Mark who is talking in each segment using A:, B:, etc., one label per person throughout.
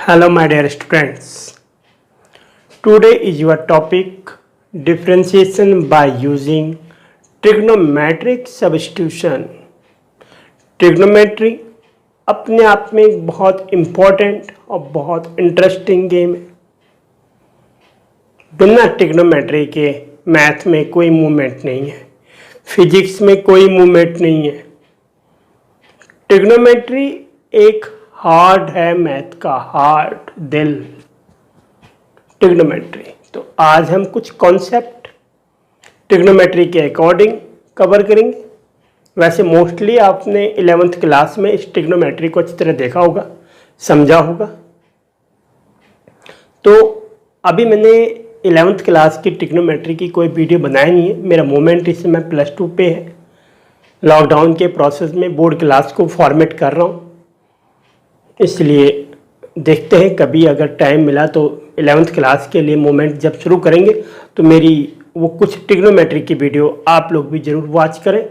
A: Hello my dear students. Today is your topic differentiation by using trigonometric substitution. Trigonometry अपने आप में एक बहुत इम्पोर्टेंट और बहुत इंटरेस्टिंग गेम है। बिना ट्रिग्नोमेट्री के मैथ में कोई मूवमेंट नहीं है, फिजिक्स में कोई मूवमेंट नहीं है। ट्रिग्नोमेट्री एक हार्ड है, मैथ का हार्ड दिल ट्रिग्नोमेट्री। तो आज हम कुछ कॉन्सेप्ट ट्रिग्नोमेट्री के अकॉर्डिंग कवर करेंगे। वैसे मोस्टली आपने 11th क्लास में इस ट्रिग्नोमेट्री को अच्छी तरह देखा होगा, समझा होगा। तो अभी मैंने 11th क्लास की ट्रिग्नोमेट्री की कोई वीडियो बनाया नहीं है। मेरा मोमेंट इस समय +2 पे है। लॉकडाउन के प्रोसेस में बोर्ड क्लास को फॉर्मेट कर रहा हूँ, इसलिए देखते हैं कभी अगर टाइम मिला तो 11th क्लास के लिए मोमेंट जब शुरू करेंगे तो मेरी वो कुछ ट्रिग्नोमेट्री की वीडियो आप लोग भी ज़रूर वॉच करें।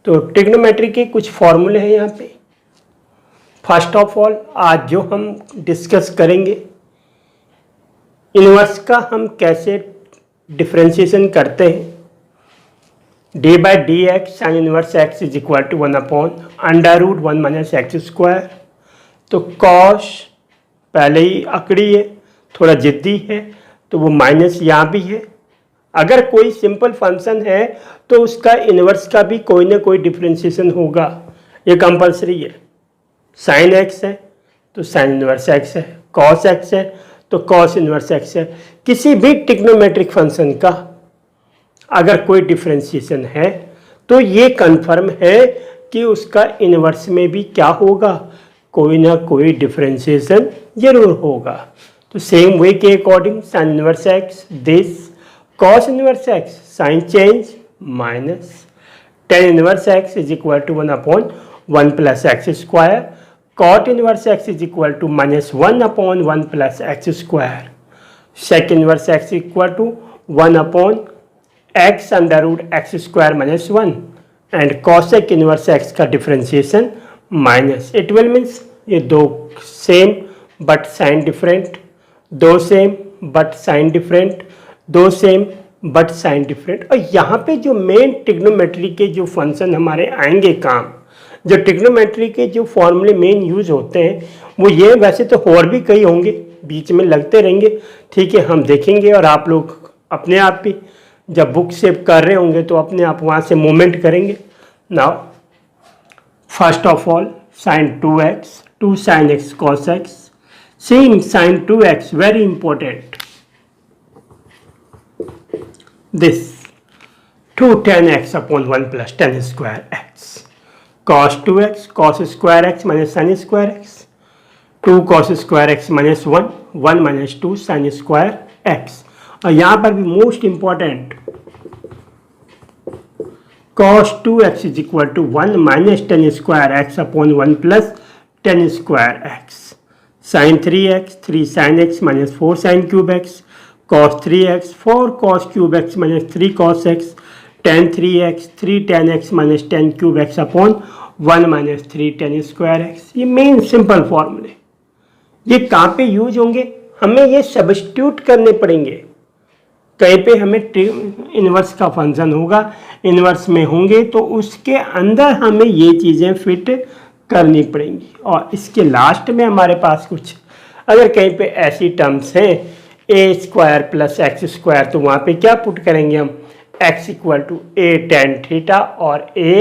A: तो ट्रिग्नोमेट्री के कुछ फॉर्मूले हैं यहाँ पे। फर्स्ट ऑफ ऑल आज जो हम डिस्कस करेंगे, इनवर्स का हम कैसे डिफ्रेंशिएशन करते हैं। d/dx sine inverse x is equal to 1/√1 - x²। तो कॉस पहले ही अकड़ी है, थोड़ा जिद्दी है, तो वो माइनस यहाँ भी है। अगर कोई सिंपल फंक्शन है तो उसका इन्वर्स का भी कोई ना कोई डिफ्रेंशिएशन होगा, ये कंपलसरी है। साइन x है तो साइन इनवर्स x है, कॉस x है तो कॉस इनवर्स x है। किसी भी ट्रिग्नोमेट्रिक फंक्शन का अगर कोई डिफ्रेंशिएशन है तो ये कन्फर्म है कि उसका इन्वर्स में भी क्या होगा, कोई ना कोई डिफ्रेंशिएशन जरूर होगा। तो सेम वे के according sine inverse x this, cos inverse x sign change minus, tan inverse x is equal to 1/1 + x², cot inverse x is equal to -1/1 + x², sec inverse x equal to 1/x √x² - 1 and cosec inverse x का differentiation minus. It will means ये दो same but sign different, दो same but sign different, दो same but sign different. और यहाँ पे जो main trigonometry के जो फंक्शन हमारे आएंगे काम, जो ट्रिग्नोमेट्री के जो फॉर्मूले मेन यूज होते हैं वो ये, वैसे तो और भी कई होंगे, बीच में लगते रहेंगे, ठीक है, हम देखेंगे। और आप लोग अपने आप भी जब बुक सेव कर रहे होंगे तो अपने आप वहाँ से मूवमेंट करेंगे। Now first of all sin 2x, 2 sin x cos x, seeing sin 2x very important, this 2 tan x/1 + tan² x, cos 2x cos square x - sin square x, 2 cos square x - 1, 1 - 2 sin square x। और यहाँ पर भी most important, cos 2x is equal to 1 - tan² x/1 + tan² x, sin 3x 3 sin x - 4 sin³ x, cos 3x 4 cos³ x - 3 cos x, tan 3x 3 tan x - tan³ x/1 - 3 tan² x। ये main simple फॉर्मूले, ये कहाँ पे use होंगे, हमें ये substitute करने पड़ेंगे। कहीं पे हमें इनवर्स का फंक्शन होगा, इनवर्स में होंगे तो उसके अंदर हमें ये चीज़ें फिट करनी पड़ेंगी। और इसके लास्ट में हमारे पास कुछ अगर कहीं पे ऐसी टर्म्स हैं a² + x², तो वहाँ पे क्या पुट करेंगे हम, x equal to a tan theta और a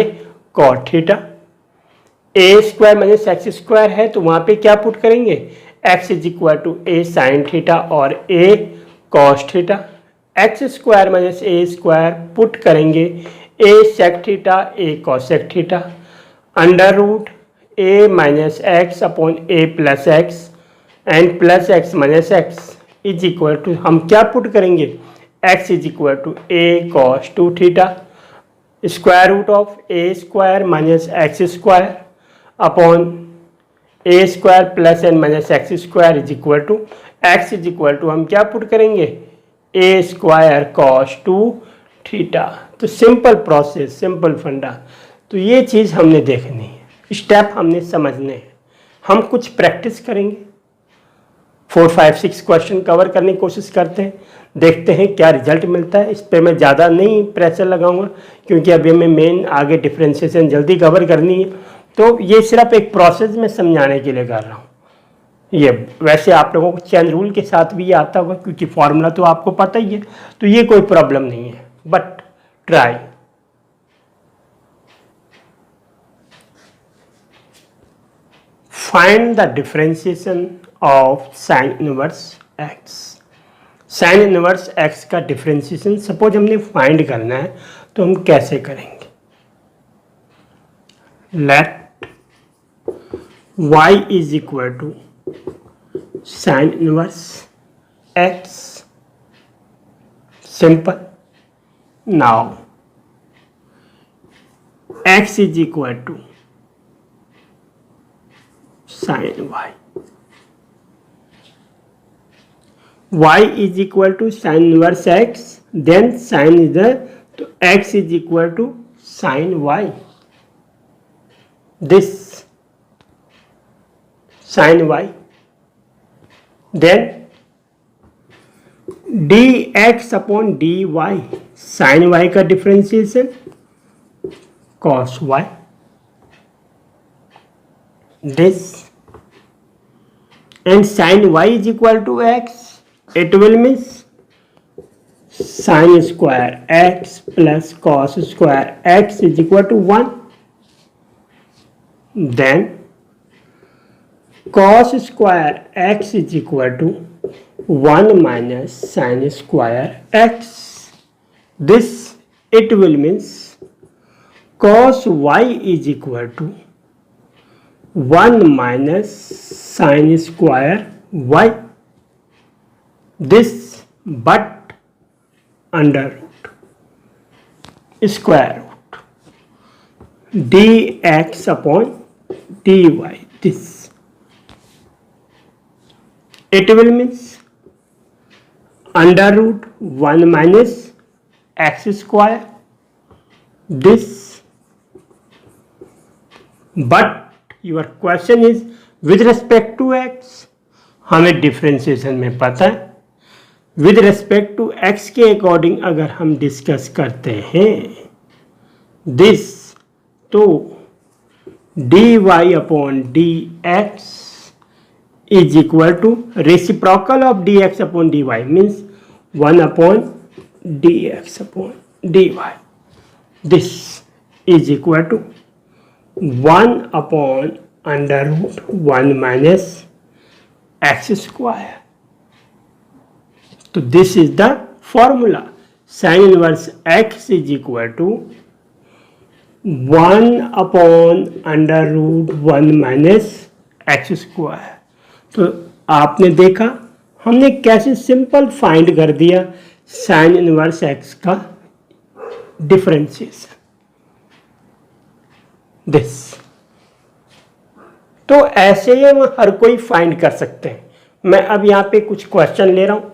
A: cot theta. a² - x² है तो वहाँ पे क्या पुट करेंगे, x is equal to a sin theta और a cos theta. x² - a² put करेंगे a sec theta a cosec theta, √ a - x/a + x and +x - x is equal to, हम क्या पुट करेंगे, x is equal to a cos 2 theta, √ a² - x² upon a² + n - x² is equal to, x is equal to हम क्या put करेंगे, a² cos 2 theta. तो simple process, simple फंडा। तो ये चीज़ हमने देखनी है, स्टेप हमने समझने हैं। हम कुछ प्रैक्टिस करेंगे 4, 5, 6 क्वेश्चन कवर करने की कोशिश करते हैं, देखते हैं क्या रिजल्ट मिलता है। इस पर मैं ज़्यादा नहीं प्रेशर लगाऊंगा क्योंकि अभी हमें मेन आगे डिफ्रेंशिएशन जल्दी कवर करनी है। तो ये सिर्फ एक प्रोसेस में समझाने के लिए कर रहा हूँ। ये वैसे आप लोगों को चेन रूल के साथ भी ये आता होगा क्योंकि फॉर्मूला तो आपको पता ही है, तो ये कोई प्रॉब्लम नहीं है, but try. Find the differentiation of sine inverse x. Sine inverse x का डिफरेंशिएशन सपोज हमने फाइंड करना है तो हम कैसे करेंगे? Let y is equal to sine inverse x, simple. Now x is equal to sine y, y is equal to sin inverse x, then sin is the, तो x is equal to sin y, this sin y, then dx upon dy, sin y का differentiation cos y, this, and sin y is equal to x, it will means sin square x plus cos square x is equal to 1, then cos square x is equal to 1 minus sin square x, this it will means cos y is equal to 1 minus sin square y, this but under root square root dx upon dy, this it will means under root 1 minus x square, this, but your question is with respect to x, हमें differentiation में पता है with respect to x के according अगर हम discuss करते हैं this, तो dy upon dx is equal to reciprocal of dx upon dy means 1 upon dx upon dy, this is equal to 1 upon under root 1 minus x square. तो this is the formula, sine inverse x is equal to 1 upon under root 1 minus x square. तो आपने देखा हमने कैसे simple find कर दिया sign inverse x का differentiation, this. तो ऐसे ही हम हर कोई फाइंड कर सकते हैं। मैं अब यहाँ पे कुछ क्वेश्चन ले रहा हूँ,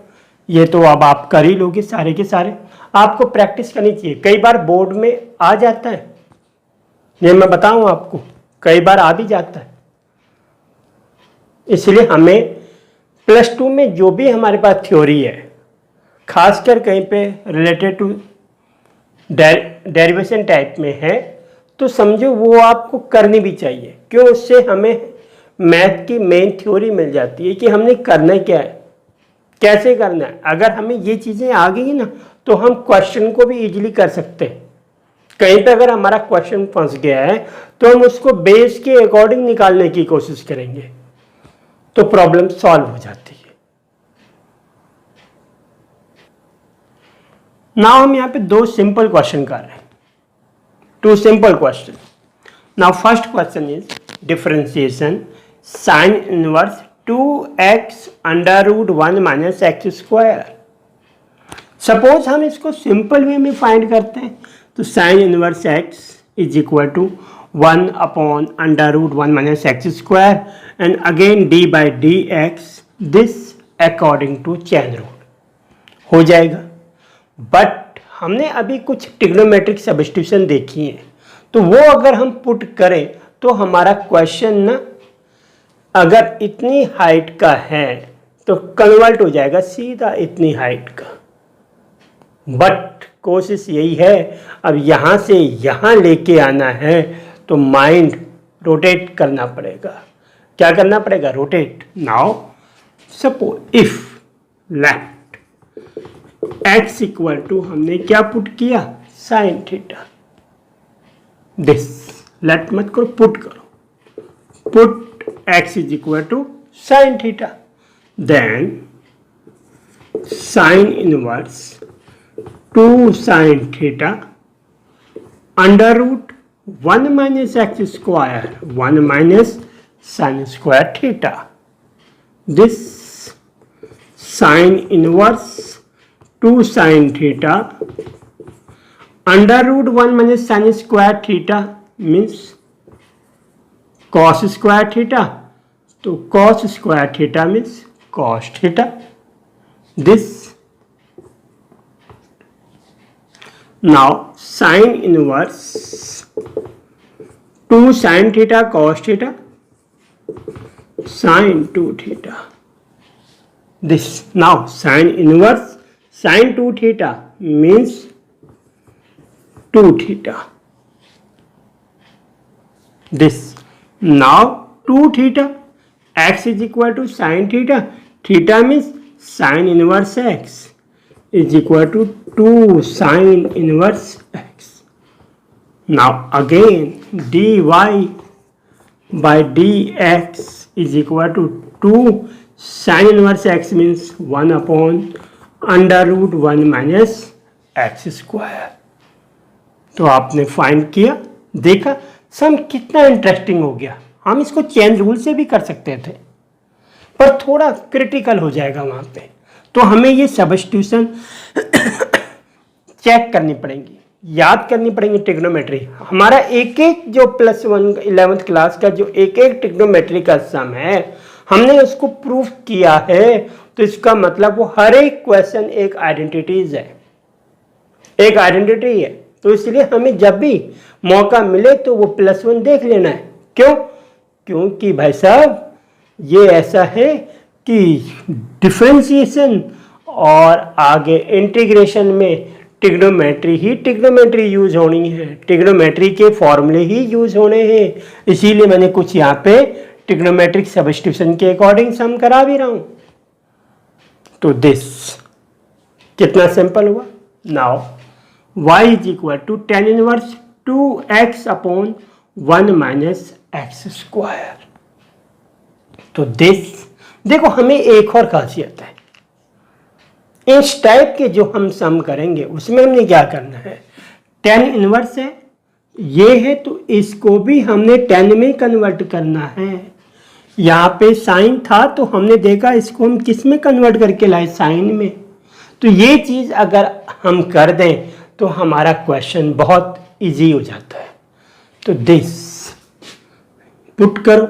A: ये तो अब आप कर ही लोगे सारे के सारे, आपको प्रैक्टिस करनी चाहिए। कई बार बोर्ड में आ जाता है, ये मैं बताऊँ आपको, कई बार आ भी जाता है। इसलिए हमें +2 में जो भी हमारे पास थ्योरी है, खासकर कहीं पे रिलेटेड टू डेरिवेशन टाइप में है, तो समझो वो आपको करनी भी चाहिए। क्यों? उससे हमें मैथ की मेन थ्योरी मिल जाती है कि हमने करना क्या है, कैसे करना है। अगर हमें ये चीज़ें आ गई ना तो हम क्वेश्चन को भी इजीली कर सकते हैं। कहीं पे अगर हमारा क्वेश्चन फंस गया है तो हम उसको बेस के अकॉर्डिंग निकालने की कोशिश करेंगे, तो प्रॉब्लम सॉल्व हो जाती है। नाउ हम यहाँ पे 2 सिंपल क्वेश्चन कर रहे हैं, 2 simple questions. Now first question is differentiation sin inverse 2x under root 1 minus x square. Suppose हम इसको सिंपल वे में फाइंड करते हैं, तो sine inverse x is equal to 1 upon under root 1 minus x square and again d by d x, this according to chain rule हो जाएगा। But हमने अभी कुछ ट्रिग्नोमेट्रिक सब्स्टिट्यूशन देखी है, तो वो अगर हम पुट करें तो हमारा क्वेश्चन ना अगर इतनी हाइट का है तो कन्वर्ट हो जाएगा सीधा इतनी हाइट का। बट कोशिश यही है, अब यहाँ से यहाँ लेके आना है तो माइंड रोटेट करना पड़ेगा। क्या करना पड़ेगा? Rotate. Now suppose if left x equal to हमने क्या पुट किया? Sine theta. दिस लेट मत करो, पुट करो। Put x is equal to sine theta, then sine inverse 2 sine theta under root 1 minus x square 1 minus sine square theta. This sine inverse 2 sine theta under root 1 minus sine square theta means cos square theta, तो cos square theta means cos theta. This now sin inverse 2 sin theta cos theta sin 2 theta. This now sin inverse sin 2 theta means 2 theta. This now 2 theta x is equal to sin theta. Theta means sin inverse x is equal to 2 sin inverse x. Now again dy by dx is equal to 2 sin inverse x means 1 upon under root 1 minus x square. तो आपने find किया, देखा सम कितना interesting हो गया। हम इसको chain rule से भी कर सकते थे पर थोड़ा क्रिटिकल हो जाएगा वहाँ पे, तो हमें ये सब्स्टिट्यूशन चेक करनी पड़ेंगी, याद करनी पड़ेंगी। ट्रिग्नोमेट्री हमारा एक एक जो +1 11th क्लास का जो एक एक ट्रिग्नोमेट्री का सम है हमने उसको प्रूफ किया है, तो इसका मतलब वो हर एक क्वेश्चन एक आइडेंटिटीज है, एक आइडेंटिटी है। तो इसलिए हमें जब भी मौका मिले तो वो +1 देख लेना है। क्यों? क्योंकि भाई साहब ये ऐसा है कि डिफरेंशिएशन और आगे इंटीग्रेशन में ट्रिग्नोमेट्री यूज होनी है, ट्रिग्नोमेट्री के फॉर्मूले ही यूज होने हैं। इसीलिए मैंने कुछ यहाँ पे ट्रिग्नोमेट्रिक सब्स्टिट्यूशन के अकॉर्डिंग सम करा भी रहा हूँ। तो दिस कितना सिंपल हुआ। Now y is equal to tan inverse 2x upon 1 minus x square. तो दिस देखो हमें एक और खासियत है, इस टाइप के जो हम सम करेंगे उसमें हमने क्या करना है, tan इनवर्स है ये है तो इसको भी हमने tan में कन्वर्ट करना है। यहाँ पे साइन था तो हमने देखा इसको हम किस में कन्वर्ट करके लाए, साइन में। तो ये चीज़ अगर हम कर दें तो हमारा क्वेश्चन बहुत इजी हो जाता है। तो दिस पुट करो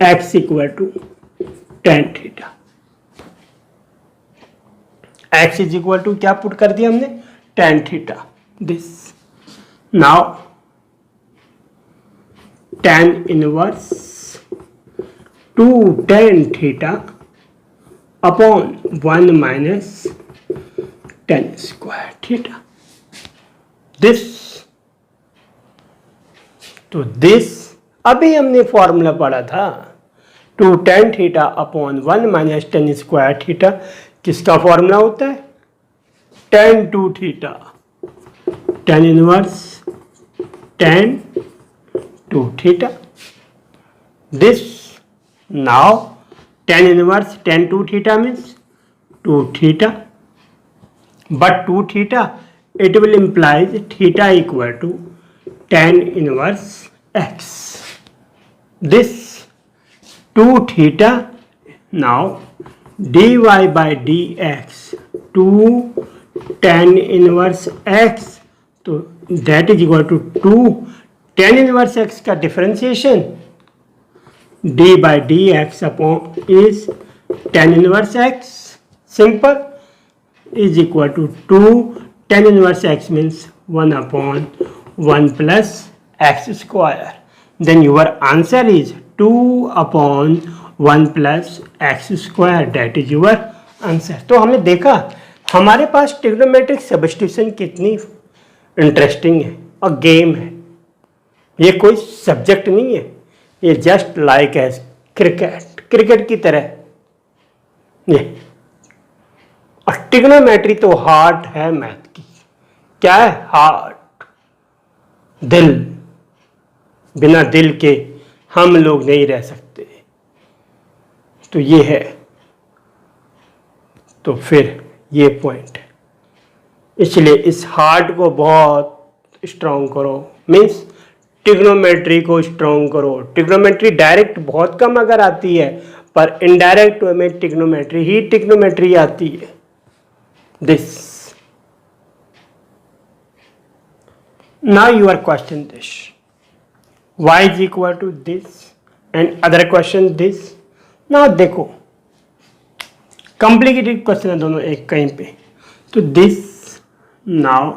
A: x equal to tan theta, x is equal to क्या पुट कर दिया हमने, tan theta. This now tan inverse 2 tan theta upon 1 minus tan square theta. This तो दिस अभी हमने फॉर्मूला पढ़ा था 2 tan theta upon 1 minus tan square theta. किसका फॉर्मूला होता है, tan 2 theta, tan inverse tan 2 theta. This now tan inverse tan 2 theta means 2 theta, but 2 theta it will implies theta equal to tan inverse x. This 2 theta now dy by dx 2 tan inverse x, तो that is equal to 2 tan inverse x का differentiation d by dx upon is tan inverse x simple is equal to 2 tan inverse x means 1 upon 1 plus x square. Then your answer is 2/1 plus x square, that is your answer. तो हमने देखा हमारे पास trigonometric substitution कितनी interesting है और game है। ये कोई सब्जेक्ट नहीं है, ये जस्ट लाइक एज क्रिकेट की तरह ये। और ट्रिग्नोमेट्री तो हार्ट है मैथ की। क्या है? हार्ट, दिल। बिना दिल के हम लोग नहीं रह सकते। तो ये है, तो फिर ये पॉइंट है। इसलिए इस हार्ट को बहुत स्ट्रॉन्ग करो, मीन्स ट्रिग्नोमेट्री को स्ट्रॉन्ग करो। ट्रिग्नोमेट्री डायरेक्ट बहुत कम अगर आती है, पर इनडायरेक्ट वे में ट्रिग्नोमेट्री आती है। This now your question this, y is equal to this and other question this. Now देखो कॉम्प्लिकेटेड क्वेश्चन है दोनों एक कहीं पे। तो this now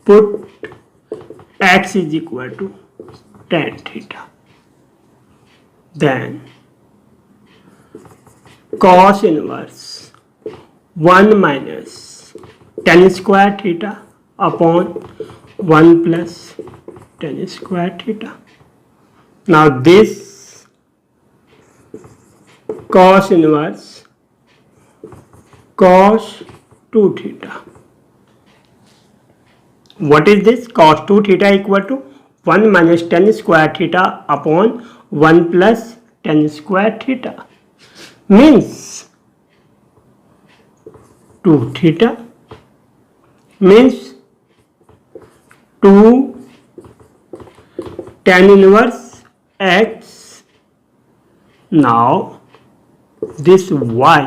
A: put x is equal to tan theta, then cos inverse 1 minus tan square theta upon 1 plus tan square theta. Now this cos inverse cos 2 theta. What is this? Cos 2 theta equal to 1 minus tan square theta upon 1 plus tan square theta. Means 2 theta means 2 tan inverse x. Now this y.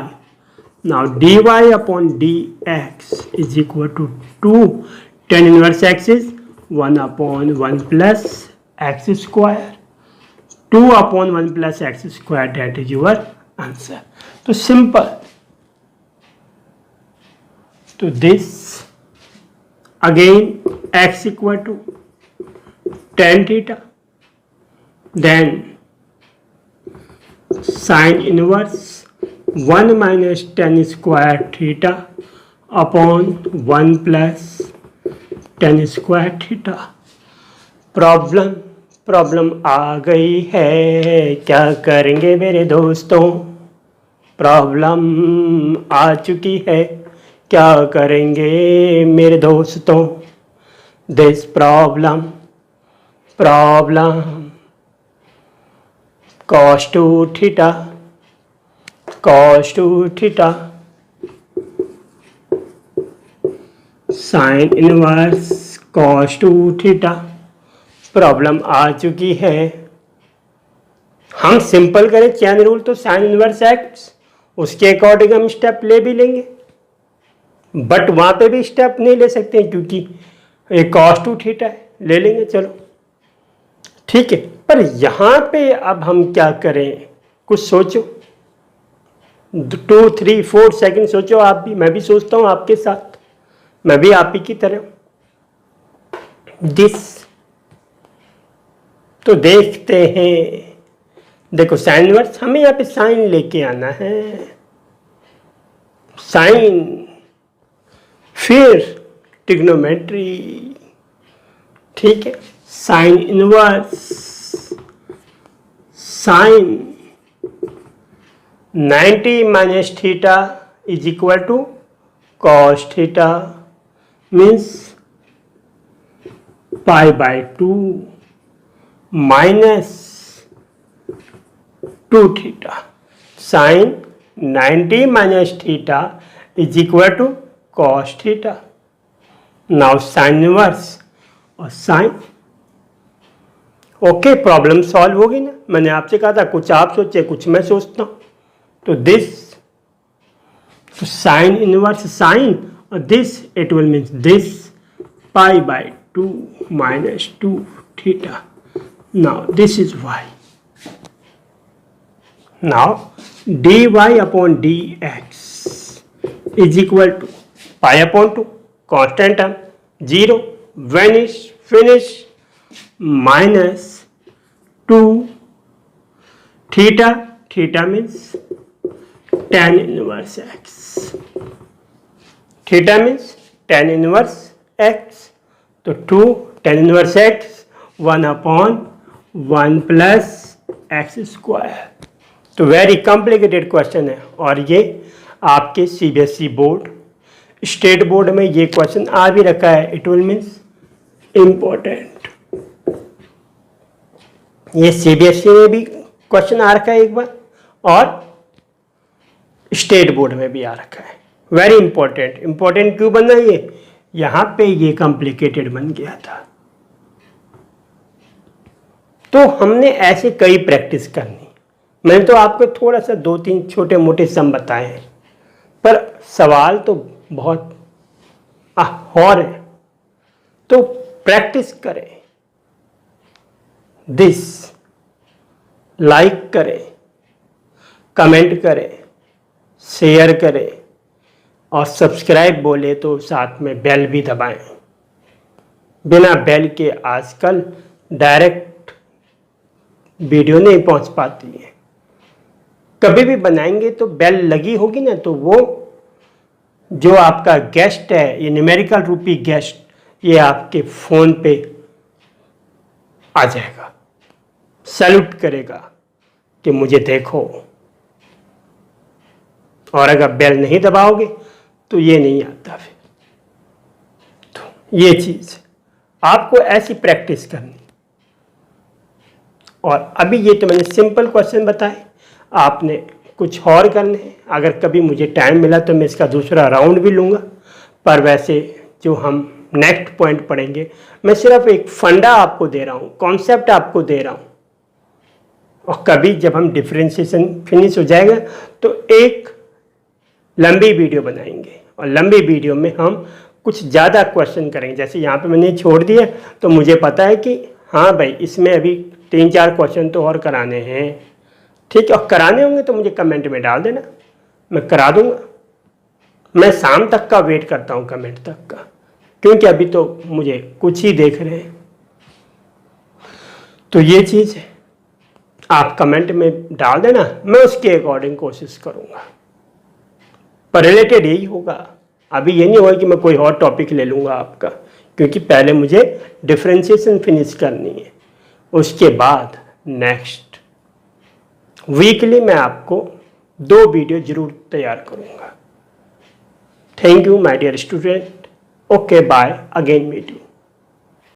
A: Now dy upon dx is equal to 2 tan inverse x is 1/1 plus x square, 2/1 plus x square, that is your answer. तो simple. तो this again x equal to tan theta, then sin inverse 1 minus tan square theta upon 1 plus tan square theta. Problem आ गई है, क्या करेंगे मेरे दोस्तों? Problem आ चुकी है, क्या करेंगे मेरे दोस्तों? This problem cos 2 theta sine inverse cos 2 theta. Problem आ चुकी है। हम सिंपल करें चैन रूल तो साइन इनवर्स एक्स, उसके अकॉर्डिंग हम स्टेप ले भी लेंगे, बट वहां पे भी स्टेप नहीं ले सकते क्योंकि ये cos 2 थीटा है। ले लेंगे, चलो ठीक है। पर यहां पे अब हम क्या करें? कुछ सोचो, 2 3 4 सेकंड सोचो आप भी, मैं भी सोचता हूं आपके साथ, मैं भी आप ही की तरह। दिस तो देखते हैं। देखो साइन इनवर्स, हमें यहाँ पे साइन लेके आना है, साइन, फिर ट्रिग्नोमेट्री, ठीक है। Sine inverse sine 90 minus theta is equal to cos theta, means π/2 minus 2 theta. Sine 90 minus theta is equal to cos theta. Now sine inverse और साइन। ओके, प्रॉब्लम सॉल्व होगी ना। मैंने आपसे कहा था कुछ आप सोचे कुछ मैं सोचता हूं। तो दिस, तो साइन इनवर्स साइन और this, it will means this π/2 minus 2 theta. Now this is y. Now dy upon dx is equal to π/2 constant term, 0 vanish finish, minus 2 theta, theta means tan inverse x, theta means tan inverse x, तो 2 tan inverse x 1/1 plus x square. तो very complicated question है, और ये आपके CBSE board, state board में ये question आ भी रखा है। It will means important. ये सीबीएसई में भी क्वेश्चन आ रखा है एक बार, और स्टेट बोर्ड में भी आ रखा है। Very important. इंपॉर्टेंट क्यों बना ये? यहां पे ये कॉम्प्लिकेटेड बन गया था। तो हमने ऐसे कई प्रैक्टिस करनी। मैंने तो आपको थोड़ा सा 2-3 छोटे मोटे सम बताए हैं, पर सवाल तो बहुत और है। तो प्रैक्टिस करें, दिस लाइक करें, कमेंट करें, शेयर करें, और सब्सक्राइब बोले तो साथ में बेल भी दबाएं। बिना बेल के आजकल डायरेक्ट वीडियो नहीं पहुंच पाती है। कभी भी बनाएंगे तो बेल लगी होगी ना, तो वो जो आपका गेस्ट है, ये न्यूमेरिकल रूपी गेस्ट, ये आपके फ़ोन पे आ जाएगा, सैल्यूट करेगा कि मुझे देखो। और अगर बेल नहीं दबाओगे तो ये नहीं आता। फिर तो ये चीज़ आपको ऐसी प्रैक्टिस करनी। और अभी ये तो मैंने सिंपल क्वेश्चन बताए, आपने कुछ और करने हैं। अगर कभी मुझे टाइम मिला तो मैं इसका दूसरा राउंड भी लूँगा, पर वैसे जो हम नेक्स्ट पॉइंट पढ़ेंगे, मैं सिर्फ एक फंडा आपको दे रहा हूँ, कॉन्सेप्ट आपको दे रहा हूँ। और कभी जब हम डिफरेंशिएशन फिनिश हो जाएगा तो एक लंबी वीडियो बनाएंगे, और लंबी वीडियो में हम कुछ ज़्यादा क्वेश्चन करेंगे। जैसे यहाँ पे मैंने छोड़ दिया, तो मुझे पता है कि हाँ भाई, इसमें अभी 3-4 क्वेश्चन तो और कराने हैं। ठीक है, और कराने होंगे तो मुझे कमेंट में डाल देना, मैं करा दूँगा। मैं शाम तक का वेट करता हूँ, कमेंट तक का, क्योंकि अभी तो मुझे कुछ ही देख रहे हैं। तो ये चीज़ है, आप कमेंट में डाल देना, मैं उसके अकॉर्डिंग कोशिश करूँगा। पर रिलेटेड यही होगा। अभी ये नहीं होगा कि मैं कोई और टॉपिक ले लूँगा आपका, क्योंकि पहले मुझे डिफरेंशिएशन फिनिश करनी है। उसके बाद नेक्स्ट वीकली मैं आपको 2 वीडियो जरूर तैयार करूँगा। Thank you my dear student. Okay, bye, again meet you.